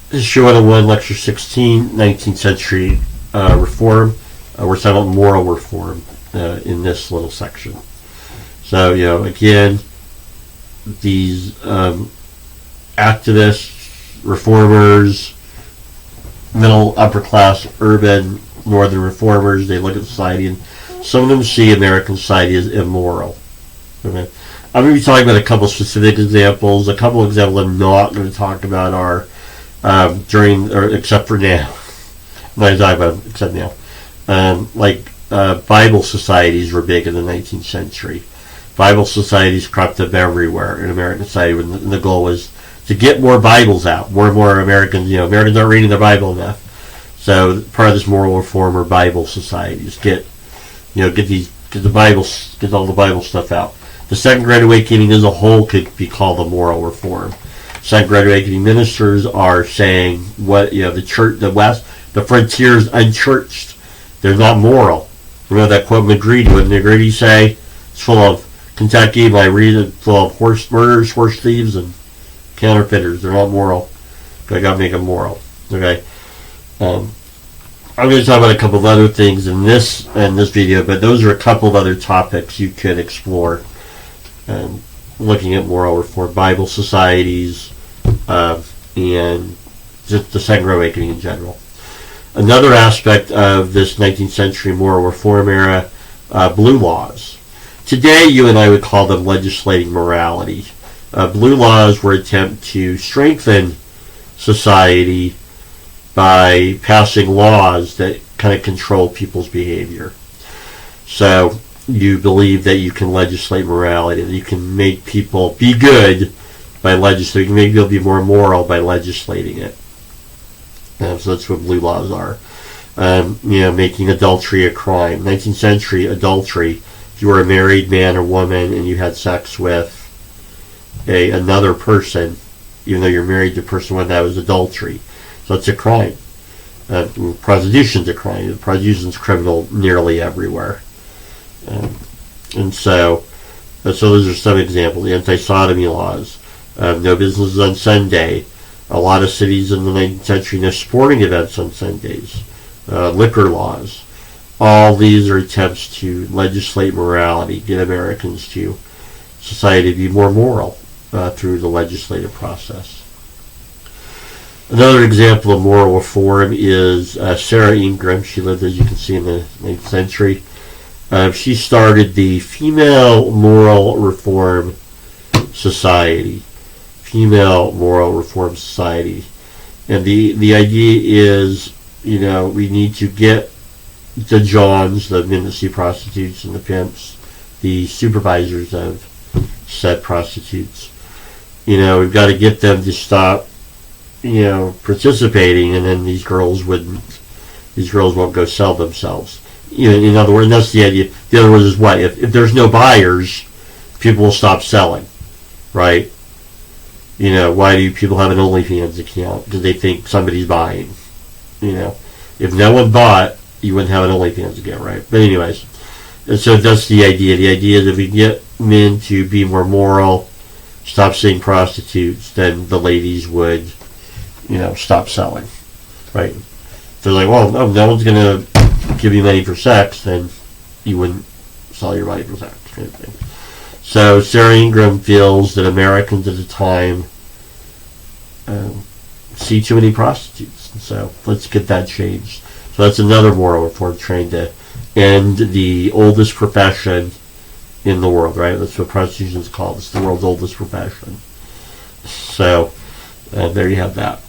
Issue 101, Lecture 16, 19th Century Reform. We're talking about moral reform in this little section. So, again, these activists, reformers, middle, upper class, urban, northern reformers, they look at society and some of them see American society as immoral. Okay? I'm going to be talking about a couple specific examples. A couple of examples I'm not going to talk about are except for now. I'm not going to talk about them except now. Bible societies were big in the 19th century. Bible societies cropped up everywhere in American society when the goal was to get more Bibles out. More and more Americans, Americans aren't reading their Bible enough. So part of this moral reform are Bible societies. Get all the Bible stuff out. The Second Great Awakening as a whole could be called a moral reform. Second Great Awakening ministers are saying the church, the West, the frontier is unchurched. They're not moral. That quote McGreedy. What did McGreedy say? It's full of Kentucky, by reason, full of horse murderers, horse thieves, and counterfeiters. They're not moral. I got to make them moral. Okay. I'm going to talk about a couple of other things in this video, but those are a couple of other topics you could explore. Looking at moral reform, Bible societies, and just the Second Great Awakening in general. Another aspect of this 19th century moral reform era, blue laws. Today, you and I would call them legislating morality. Blue laws were an attempt to strengthen society by passing laws that kind of control people's behavior. So you believe that you can legislate morality, that you can make people be good by legislating, you can make people be more moral by legislating it. So that's what blue laws are. Making adultery a crime. 19th century adultery, if you were a married man or woman and you had sex with another person, even though you're married to a person, that was adultery. So it's a crime. Prostitution's a crime. Prostitution's criminal nearly everywhere. So those are some examples. The anti-sodomy laws. No business on Sunday. A lot of cities in the 19th century, no sporting events on Sundays. Liquor laws. All these are attempts to legislate morality, get Americans to society to be more moral through the legislative process. Another example of moral reform is Sarah Ingram. She lived, as you can see, in the 19th century. She started the Female Moral Reform Society. Female Moral Reform Society. And the idea is, we need to get the Johns, the men that see prostitutes, and the pimps, the supervisors of said prostitutes. We've got to get them to stop participating, and then these girls won't go sell themselves. In other words, that's the idea. The other words is what? If there's no buyers, people will stop selling, right? Why do people have an OnlyFans account? Because they think somebody's buying. If no one bought, you wouldn't have an OnlyFans account, right? But anyways, and so that's the idea. The idea is if we get men to be more moral, stop seeing prostitutes, then the ladies would stop selling, right? If they're like, well, no one's going to give you money for sex, then you wouldn't sell your body for sex, kind of thing. So Sarah Ingram feels that Americans at the time see too many prostitutes, so let's get that changed. So that's another moral reform, trying to end the oldest profession in the world, right? That's what prostitution is called. It's the world's oldest profession. So there you have that.